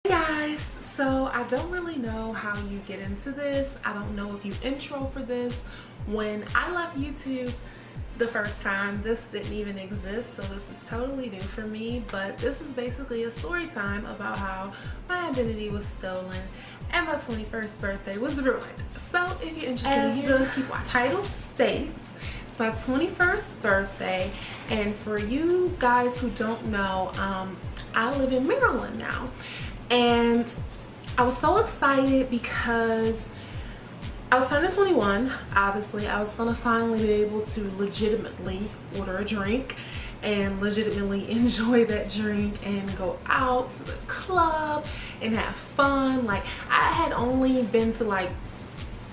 Guys, so I don't really know how you get into this. I don't know if you intro for this. When I left YouTube the first time, this didn't even exist, so this is totally new for me. But this is basically a story time about how my identity was stolen and my 21st birthday was ruined. So if you're interested in hearing, keep watching. Title states, it's my 21st birthday, and for you guys who don't know, I live in Maryland now. And I was so excited because I was turning 21. Obviously, I was gonna finally be able to legitimately order a drink and legitimately enjoy that drink and go out to the club and have fun. Like, I had only been to like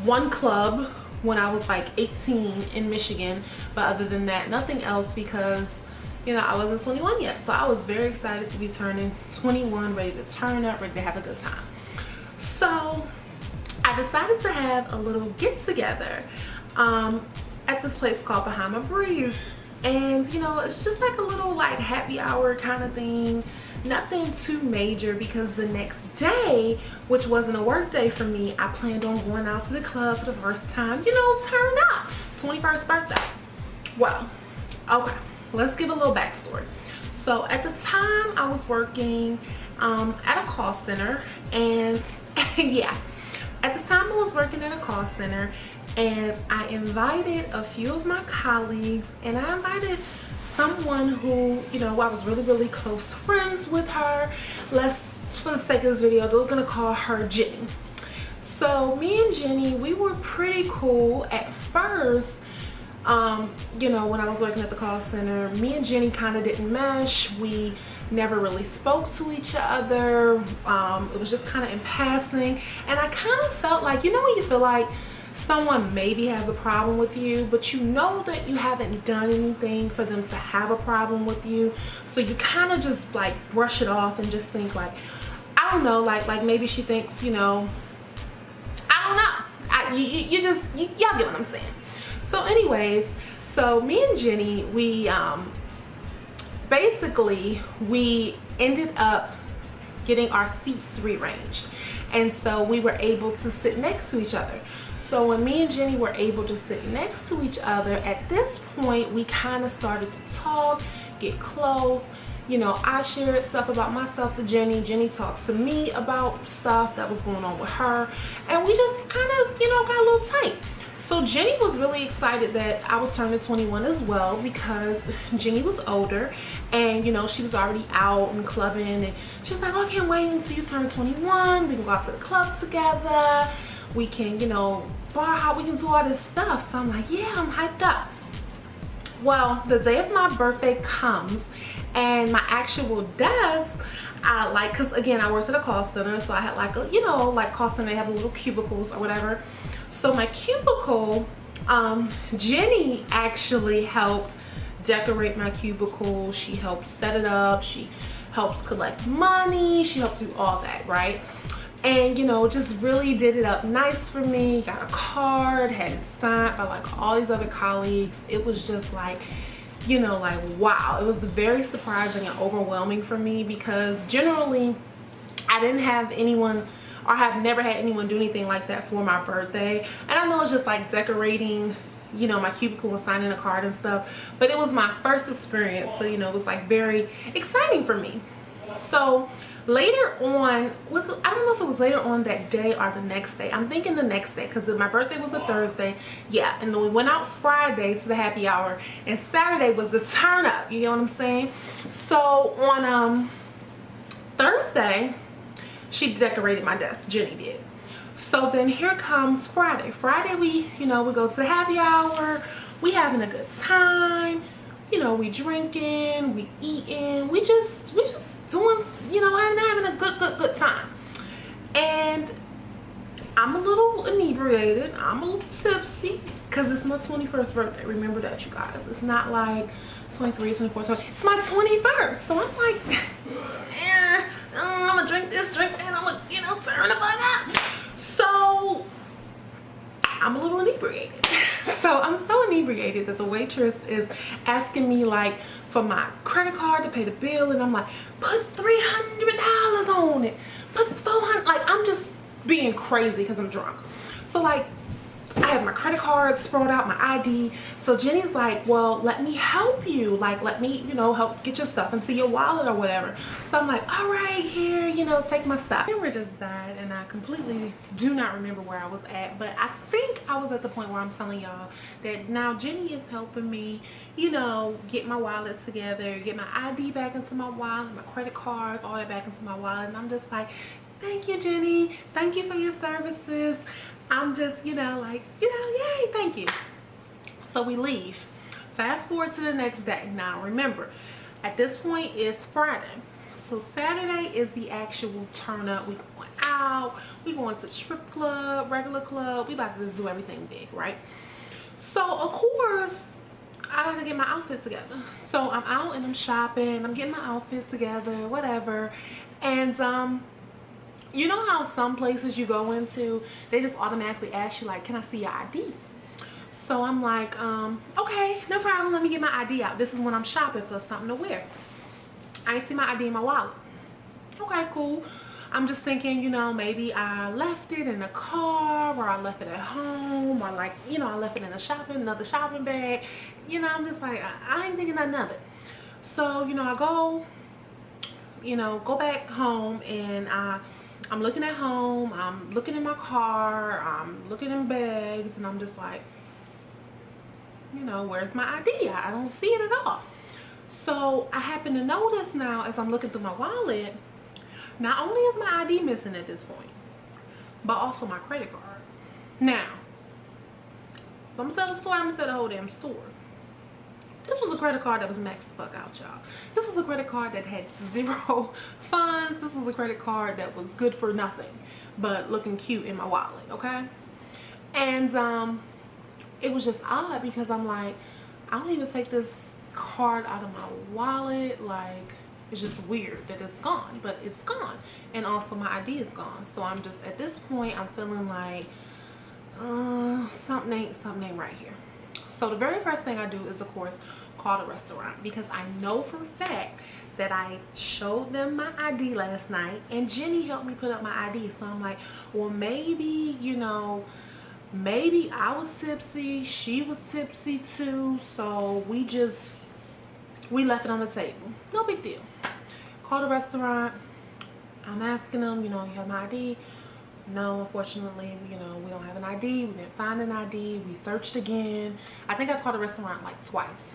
one club when I was like 18 in Michigan, but other than that, nothing else, because you know, I wasn't 21 yet. So I was very excited to be turning 21, ready to turn up, ready to have a good time. So I decided to have a little get together at this place called Bahama Breeze. And you know, it's just like a little like happy hour kind of thing. Nothing too major, because the next day, which wasn't a work day for me, I planned on going out to the club for the first time, you know, turn up. 21st birthday. Well, okay. Let's give a little backstory. So at the time, I was working at a call center, and yeah, at the time I was working at a call center, and I invited a few of my colleagues, and I invited someone who, you know, I was really close friends with her. Let's, for the sake of this video, we're gonna call her Jenny. So me and Jenny, we were pretty cool at first. You know, when I was working at the call center, me and Jenny kind of didn't mesh. We never really spoke to each other. It was just kind of in passing, and I kind of felt like, you know, when you feel like someone maybe has a problem with you, but you know that you haven't done anything for them to have a problem with you, so you kind of just like brush it off and just think like, I don't know, like maybe she thinks, you know, I don't know. Y'all get what I'm saying. So anyways, so me and Jenny, we basically ended up getting our seats rearranged, and so we were able to sit next to each other. So when me and Jenny were able to sit next to each other, at this point we kind of started to talk, get close. You know, I shared stuff about myself to Jenny. Jenny talked to me about stuff that was going on with her, and we just kind of, you know, got a little tight. So Jenny was really excited that I was turning 21 as well, because Jenny was older, and you know, she was already out and clubbing, and she was like, oh, I can't wait until you turn 21. We can go out to the club together. We can, you know, bar hop, we can do all this stuff. So I'm like, yeah, I'm hyped up. Well, the day of my birthday comes, and my actual desk, like, cause again, I worked at a call center, so I had like a, you know, like call center, they have little cubicles or whatever. So my cubicle, Jenny actually helped decorate my cubicle. She helped set it up. She helped collect money. She helped do all that, right? And you know, just really did it up nice for me. Got a card, had it signed by like all these other colleagues. It was just like, you know, like wow. It was very surprising and overwhelming for me, because generally I didn't have anyone, or have never had anyone do anything like that for my birthday. And I know it's just like decorating, you know, my cubicle and signing a card and stuff, but it was my first experience, so you know, it was like very exciting for me. So later on, I don't know if it was later on that day or the next day. I'm thinking the next day, because my birthday was a Thursday. Yeah, and then we went out Friday to the happy hour, and Saturday was the turn up, you know what I'm saying? So on Thursday, she decorated my desk, Jenny did. So then here comes Friday. Friday, we, you know, we go to the happy hour, we having a good time, you know, we drinking, we eating, we just doing, you know, having a good time. And I'm a little inebriated, I'm a little tipsy, because it's my 21st birthday. Remember that, you guys. It's not like 23, 24, 20. It's my 21st. So I'm like, I'm gonna drink this, drink that, I'm gonna, you know, turn the fuck up. So I'm a little inebriated. So I'm so inebriated that the waitress is asking me like for my credit card to pay the bill, and I'm like, put $300 on it, put being crazy because I'm drunk. So like, I have my credit card sprawled out, my ID. So Jenny's like, well, let me help you. Like, let me, you know, help get your stuff into your wallet or whatever. So I'm like, all right, here, you know, take my stuff. And we're just that, and I completely do not remember where I was at. But I think I was at the point where I'm telling y'all that now Jenny is helping me, you know, get my wallet together, get my ID back into my wallet, my credit cards, all that back into my wallet. And I'm just like, thank you, Jenny. Thank you for your services. I'm just, you know, like, you know, yay, thank you. So we leave. Fast forward to the next day. Now remember, at this point it's Friday. So Saturday is the actual turn up. We going out, we going to the strip club, regular club. We about to just do everything big, right? So of course, I gotta get my outfit together. So I'm out and I'm shopping, I'm getting my outfit together, whatever. And you know how some places you go into, they just automatically ask you like, can I see your ID? So I'm like, okay, no problem, let me get my ID out. This is when I'm shopping for something to wear. I ain't see my ID in my wallet. Okay, cool. I'm just thinking, you know, maybe I left it in the car, or I left it at home, or like, you know, I left it in another shopping bag. You know, I'm just like, I ain't thinking nothing of it. So, you know, I go back home, and I'm looking at home, I'm looking in my car, I'm looking in bags, and I'm just like, you know, where's my ID? I don't see it at all. So I happen to notice now as I'm looking through my wallet, not only is my ID missing at this point, but also my credit card. Now, I'm gonna tell the story, I'm gonna tell the whole damn story. This was a credit card that was maxed the fuck out, y'all. This was a credit card that had 0 funds. This was a credit card that was good for nothing but looking cute in my wallet, okay? And it was just odd because I'm like, I don't even take this card out of my wallet. Like, it's just weird that it's gone, but it's gone. And also my ID is gone. So I'm just, at this point, I'm feeling like something ain't right here. So the very first thing I do is, of course, call the restaurant, because I know for a fact that I showed them my ID last night and Jenny helped me put up my ID. So I'm like, well, maybe, you know, maybe I was tipsy, she was tipsy too, so we left it on the table. No big deal. Call the restaurant. I'm asking them, you know, you have my ID? No, unfortunately, you know, we don't have an ID. We didn't find an ID. We searched again. I think I called the restaurant like twice.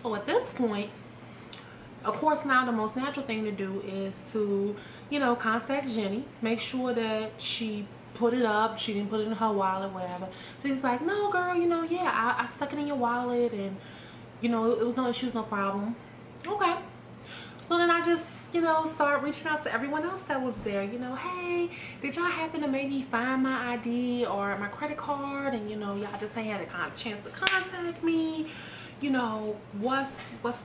So at this point, of course, now the most natural thing to do is to, you know, contact Jenny, make sure that she put it up, she didn't put it in her wallet, whatever. He's like, no, girl, you know, yeah, I stuck it in your wallet, and, you know, it was no issues, no problem. Okay. So then I just, you know, start reaching out to everyone else that was there. You know, hey, did y'all happen to maybe find my ID or my credit card? And, you know, y'all just ain't had a chance to contact me. You know, what's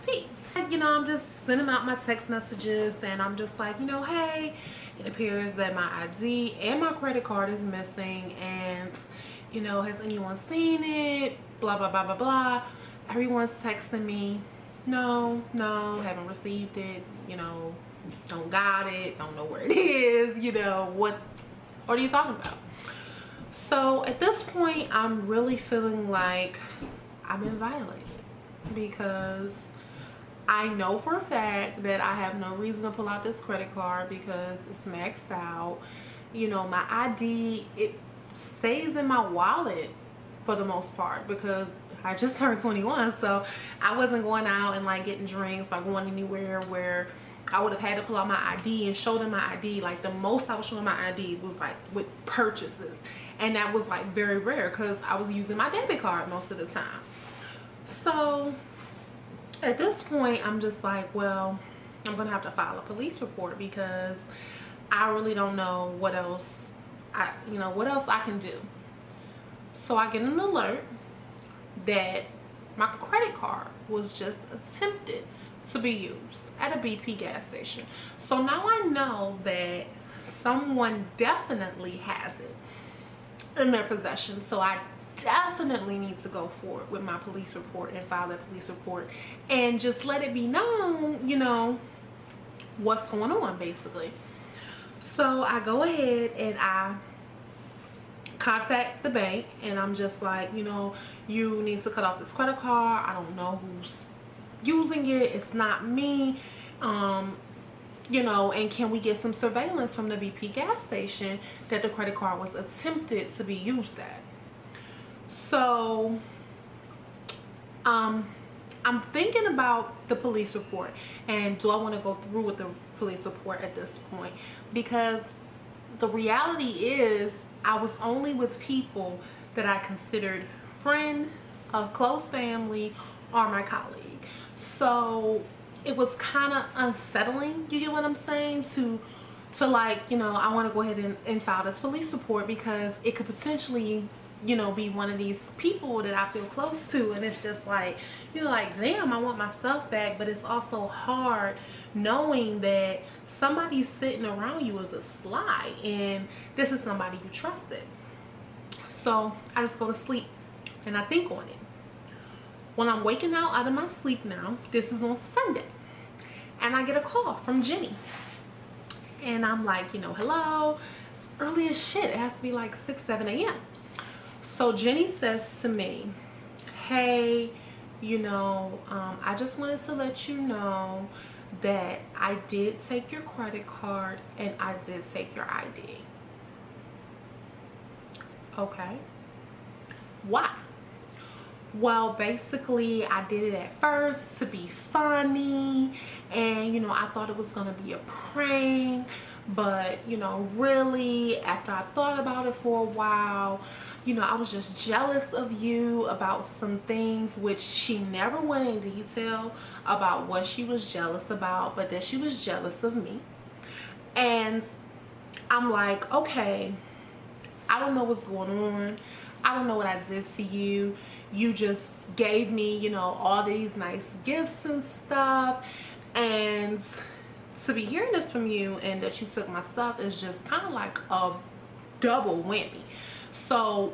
tea? You know, I'm just sending out my text messages, and I'm just like, you know, hey, it appears that my ID and my credit card is missing, and, you know, has anyone seen it? Blah, blah, blah, blah, blah. Everyone's texting me. No, haven't received it, you know, don't got it, don't know where it is, you know, what are you talking about? So at this point, I'm really feeling like I've been violated, because I know for a fact that I have no reason to pull out this credit card because it's maxed out. You know, my ID, it stays in my wallet for the most part, because I just turned 21, so I wasn't going out and like getting drinks or going anywhere where I would have had to pull out my ID and show them my ID. Like, the most I was showing my ID was like with purchases, and that was like very rare because I was using my debit card most of the time. So at this point, I'm just like, well, I'm gonna have to file a police report, because I really don't know what else I can do. So I get an alert that my credit card was just attempted to be used at a BP gas station. So now I know that someone definitely has it in their possession. So I definitely need to go forward with my police report and file that police report and just let it be known, you know, what's going on, basically. So I go ahead and I contact the bank, and I'm just like, you know, you need to cut off this credit card. I don't know who's using it. It's not me. You know, and can we get some surveillance from the BP gas station that the credit card was attempted to be used at? So I'm thinking about the police report, and do I want to go through with the police report at this point? Because the reality is I was only with people that I considered friend, a close family, or my colleague. So it was kind of unsettling, you get what I'm saying, to feel like, you know, I want to go ahead and file this police report because it could potentially, you know, be one of these people that I feel close to. And it's just like, you know, like, damn, I want my stuff back. But it's also hard knowing that somebody sitting around you is a sly, and this is somebody you trusted. So I just go to sleep and I think on it. When I'm waking out of my sleep now, this is on Sunday, and I get a call from Jenny, and I'm like, you know, hello. It's early as shit. It has to be like 6, 7 a.m. So Jenny says to me, hey, you know, I just wanted to let you know that I did take your credit card and I did take your ID. Okay. Why? Well, basically I did it at first to be funny, and you know, I thought it was gonna be a prank, but you know, really after I thought about it for a while, you know, I was just jealous of you about some things, which she never went in detail about what she was jealous about, but that she was jealous of me. And I'm like, okay, I don't know what's going on. I don't know what I did to you. You just gave me, you know, all these nice gifts and stuff, and to be hearing this from you and that you took my stuff is just kind of like a double whammy. So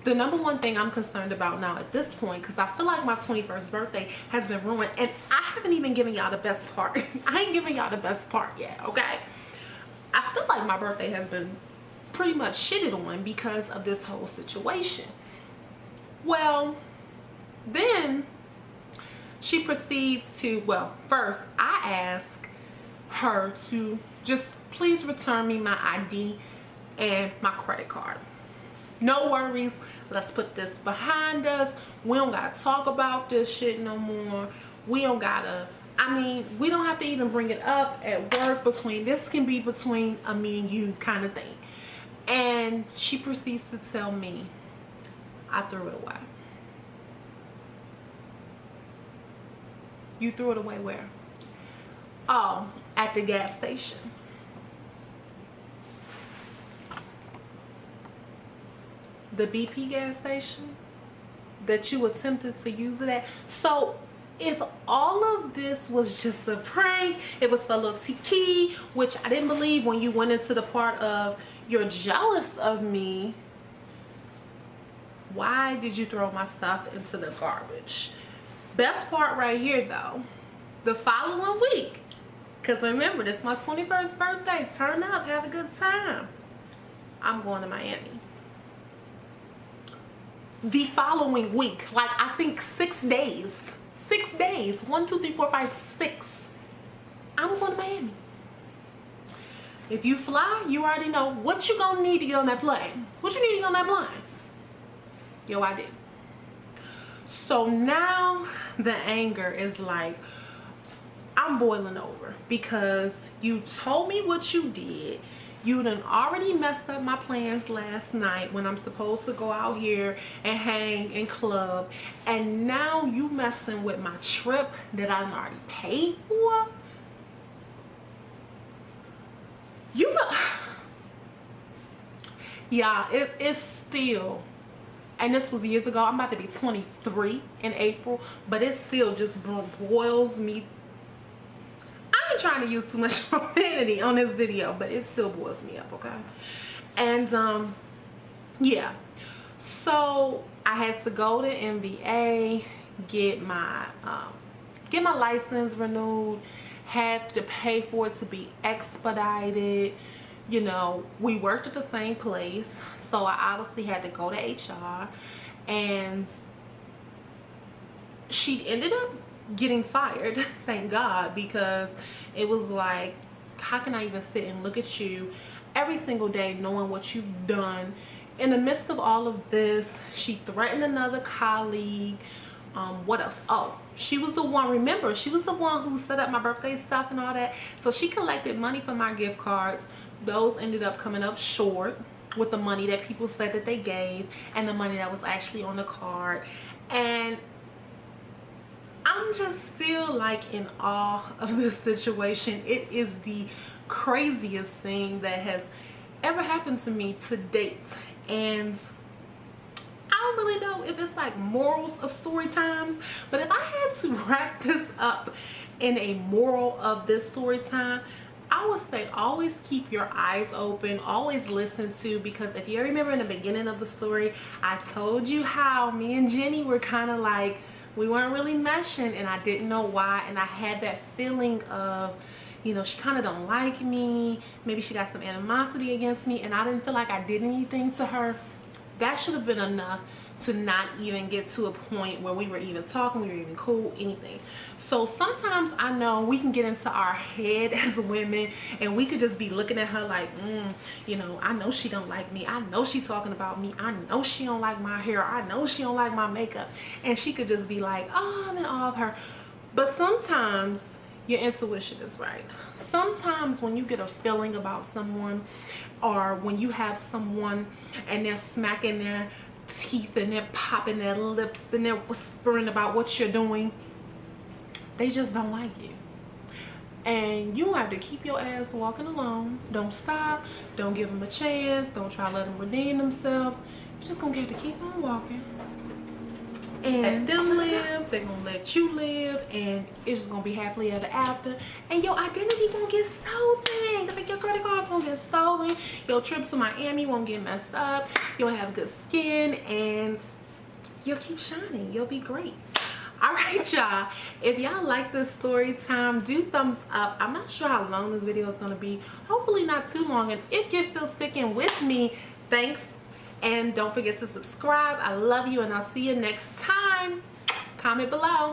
the number one thing I'm concerned about now at this point, because I feel like my 21st birthday has been ruined, and I haven't even given y'all the best part. I ain't giving y'all the best part yet, okay? I feel like my birthday has been pretty much shitted on because of this whole situation. Well, then she proceeds to, well, first I ask her to just please return me my ID and my credit card. No worries, let's put this behind us. We don't gotta talk about this shit no more. We don't gotta, I mean, we don't have to even bring it up at work. Between this can be between a me and you kind of thing. And she proceeds to tell me I threw it away. You threw it away where? Oh, at the gas station. The BP gas station that you attempted to use it at. So if all of this was just a prank, it was for little Tiki, which I didn't believe when you went into the part of you're jealous of me, why did you throw my stuff into the garbage? Best part right here though, the following week, because remember, this is my 21st birthday. Turn up, have a good time. I'm going to Miami. The following week, like I think 6 days. 6 days. 1, 2, 3, 4, 5, 6. I'm going to Miami. If you fly, you already know what you gonna need to get on that plane. What you need to get on that plane? Yo, I did. So now the anger is like, I'm boiling over because you told me what you did. You done already messed up my plans last night when I'm supposed to go out here and hang and club, and now you messing with my trip that I done already paid for. You know, yeah, it's still, and this was years ago. I'm about to be 23 in April, but it still just boils me. I ain't trying to use too much profanity on this video, but it still boils me up, okay? And yeah, so I had to go to NBA, get my license renewed, had to pay for it to be expedited, you know, we worked at the same place, so I obviously had to go to HR, and she ended up getting fired, thank God, because it was like, how can I even sit and look at you every single day knowing what you've done? In the midst of all of this, she threatened another colleague. What else? Oh, she was the one, remember, she was the one who set up my birthday stuff and all that. So she collected money for my gift cards. Those ended up coming up short with the money that people said that they gave and the money that was actually on the card. And I'm just still like in awe of this situation. It is the craziest thing that has ever happened to me to date. And I don't really know if it's like morals of story times, but if I had to wrap this up in a moral of this story time, I would say always keep your eyes open, always listen to, because if you remember in the beginning of the story, I told you how me and Jenny were kind of like, we weren't really meshing, and I didn't know why, and I had that feeling of, you know, she kind of don't like me, maybe she got some animosity against me, and I didn't feel like I did anything to her. That should have been enough to not even get to a point where we were even talking, we were even cool, anything. So sometimes I know we can get into our head as women, and we could just be looking at her like, you know, I know she don't like me, I know she talking about me, I know she don't like my hair, I know she don't like my makeup, and she could just be like, oh, I'm in awe of her. But sometimes your intuition is right. Sometimes when you get a feeling about someone, or when you have someone and they're smacking their teeth and they're popping their lips and they're whispering about what you're doing, they just don't like you. And you have to keep your ass walking along. Don't stop, don't give them a chance, don't try to let them redeem themselves. You're just gonna get to keep on walking and let them live. They're gonna let you live, and it's just gonna be happily ever after. And your identity won't get stolen. Like your credit cards won't get stolen, your trip to Miami won't get messed up, you'll have good skin, and you'll keep shining. You'll be great. All right, y'all, if y'all like this story time, do thumbs up. I'm not sure how long this video is gonna be, hopefully not too long, and if you're still sticking with me, thanks. And don't forget to subscribe. I love you, and I'll see you next time. Comment below.